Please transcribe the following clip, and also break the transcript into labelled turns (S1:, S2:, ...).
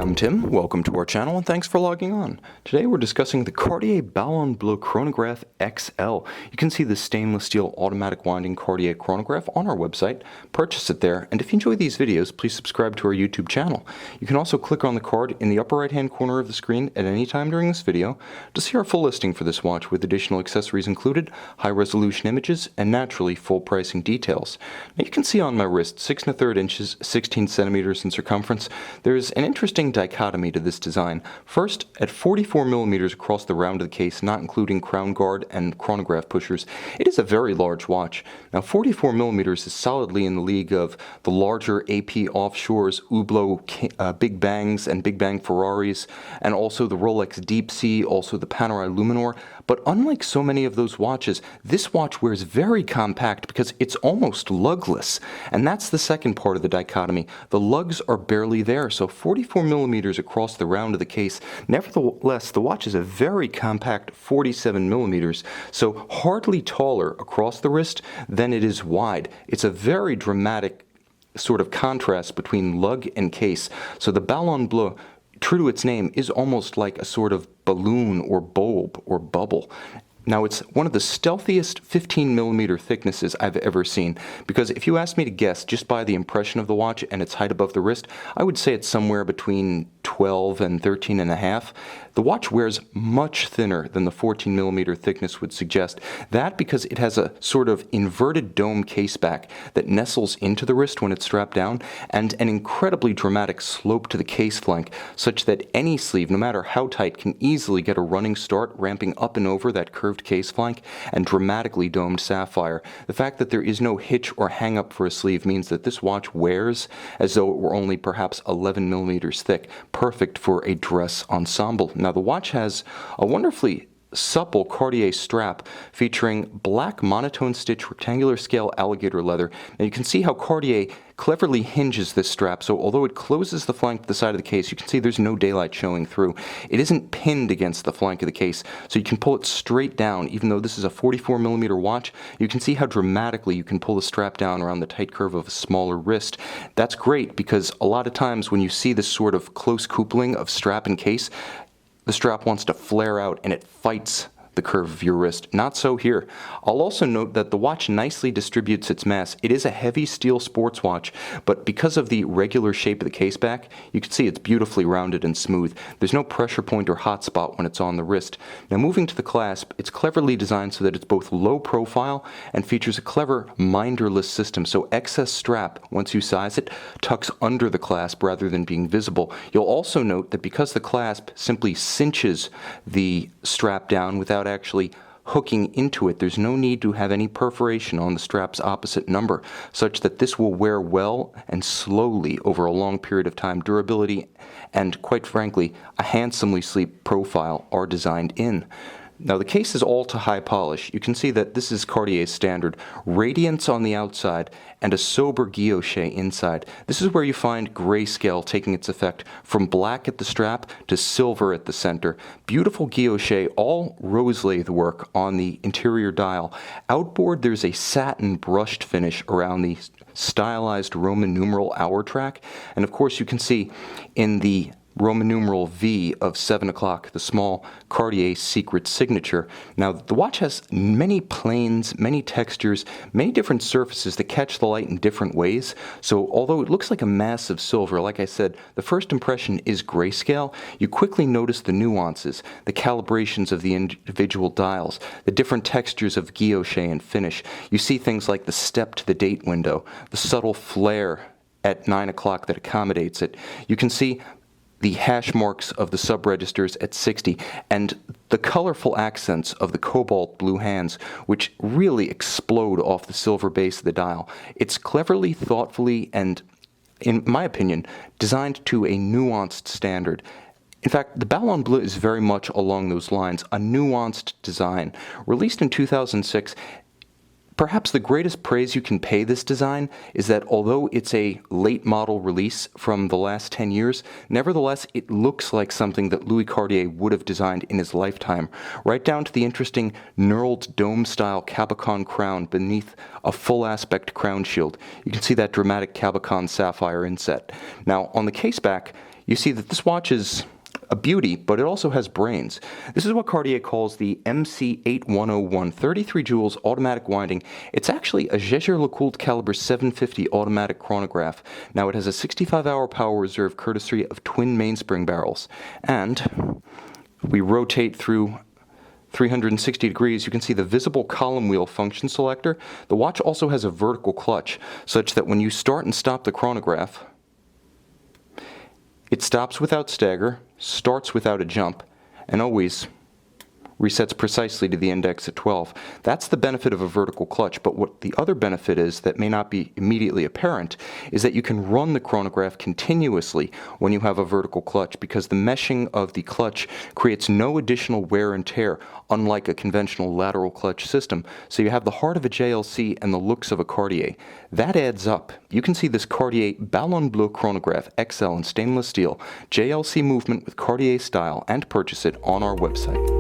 S1: I'm Tim, welcome to our channel and thanks for logging on. Today we're discussing the Cartier Ballon Bleu Chronograph XL. You can see the stainless steel automatic winding Cartier chronograph on our website, purchase it there, and if you enjoy these videos, please subscribe to our YouTube channel. You can also click on the card in the upper right hand corner of the screen at any time during this video to see our full listing for this watch with additional accessories included, high resolution images, and naturally full pricing details. Now you can see on my wrist 6 1/3 inches, 16 centimeters in circumference. There's an interesting dichotomy to this design. First, at 44 millimeters across the round of the case, not including crown guard and chronograph pushers, it is a very large watch. Now 44 millimeters is solidly in the league of the larger AP Offshores, Hublot Big Bangs and Big Bang Ferraris, and also the Rolex Deep Sea, also the Panerai Luminor. But unlike so many of those watches, this watch wears very compact because it's almost lugless. And that's the second part of the dichotomy. The lugs are barely there, so 44 millimeters across the round of the case. Nevertheless, the watch is a very compact 47 millimeters, so hardly taller across the wrist than it is wide. It's a very dramatic sort of contrast between lug and case. So the Ballon Bleu, true to its name, is almost like a sort of balloon or bulb or bubble. Now it's one of the stealthiest 15 millimeter thicknesses I've ever seen, because if you ask me to guess just by the impression of the watch and its height above the wrist, I would say it's somewhere between 12 and 13 and a half. The watch wears much thinner than the 14 millimeter thickness would suggest. That because it has a sort of inverted dome caseback that nestles into the wrist when it's strapped down, and an incredibly dramatic slope to the case flank, such that any sleeve, no matter how tight, can easily get a running start ramping up and over that curved case flank and dramatically domed sapphire. The fact that there is no hitch or hang up for a sleeve means that this watch wears as though it were only perhaps 11 millimeters thick, perfect for a dress ensemble. Now the watch has a wonderfully supple Cartier strap featuring black monotone stitch rectangular scale alligator leather. Now you can see how Cartier cleverly hinges this strap, so although it closes the flank to the side of the case, you can see there's no daylight showing through. It isn't pinned against the flank of the case, so you can pull it straight down. Even though this is a 44 millimeter watch, you can see how dramatically you can pull the strap down around the tight curve of a smaller wrist. That's great because a lot of times when you see this sort of close coupling of strap and case, the strap wants to flare out and it fights the curve of your wrist. Not so here. I'll also note that the watch nicely distributes its mass. It is a heavy steel sports watch, but because of the regular shape of the case back, you can see it's beautifully rounded and smooth. There's no pressure point or hot spot when it's on the wrist. Now moving to the clasp, it's cleverly designed so that it's both low profile and features a clever minderless system, so excess strap, once you size it, tucks under the clasp rather than being visible. You'll also note that because the clasp simply cinches the strap down without actually hooking into it, there's no need to have any perforation on the strap's opposite number, such that this will wear well and slowly over a long period of time. Durability and, quite frankly, a handsomely sleek profile are designed in. Now the case is all to high polish. You can see that this is Cartier's standard. Radiance on the outside and a sober guilloche inside. This is where you find grayscale taking its effect from black at the strap to silver at the center. Beautiful guilloche, all rose lathe work on the interior dial. Outboard there's a satin brushed finish around the stylized Roman numeral hour track. And of course you can see in the Roman numeral V of 7 o'clock, the small Cartier secret signature. Now, the watch has many planes, many textures, many different surfaces that catch the light in different ways. So, although it looks like a mass of silver, like I said, the first impression is grayscale. You quickly notice the nuances, the calibrations of the individual dials, the different textures of guilloche and finish. You see things like the step to the date window, the subtle flare at 9 o'clock that accommodates it. You can see the hash marks of the sub-registers at 60, and the colorful accents of the cobalt blue hands, which really explode off the silver base of the dial. It's cleverly, thoughtfully, and, in my opinion, designed to a nuanced standard. In fact, the Ballon Bleu is very much along those lines, a nuanced design. Released in 2006, perhaps the greatest praise you can pay this design is that although it's a late model release from the last 10 years, nevertheless it looks like something that Louis Cartier would have designed in his lifetime, right down to the interesting knurled dome-style cabochon crown beneath a full-aspect crown shield. You can see that dramatic cabochon sapphire inset. Now, on the case back, you see that this watch is a beauty, but it also has brains. This is what Cartier calls the MC8101 33 joules automatic winding. It's actually a Jaeger-LeCoultre caliber 750 automatic chronograph. Now it has a 65-hour power reserve courtesy of twin mainspring barrels. And we rotate through 360 degrees, you can see the visible column wheel function selector. The watch also has a vertical clutch, such that when you start and stop the chronograph, it stops without stagger, starts without a jump, and always resets precisely to the index at 12. That's the benefit of a vertical clutch, but what the other benefit is that may not be immediately apparent is that you can run the chronograph continuously when you have a vertical clutch, because the meshing of the clutch creates no additional wear and tear, unlike a conventional lateral clutch system. So you have the heart of a JLC and the looks of a Cartier. That adds up. You can see this Cartier Ballon Bleu Chronograph XL in stainless steel, JLC movement with Cartier style, and purchase it on our website.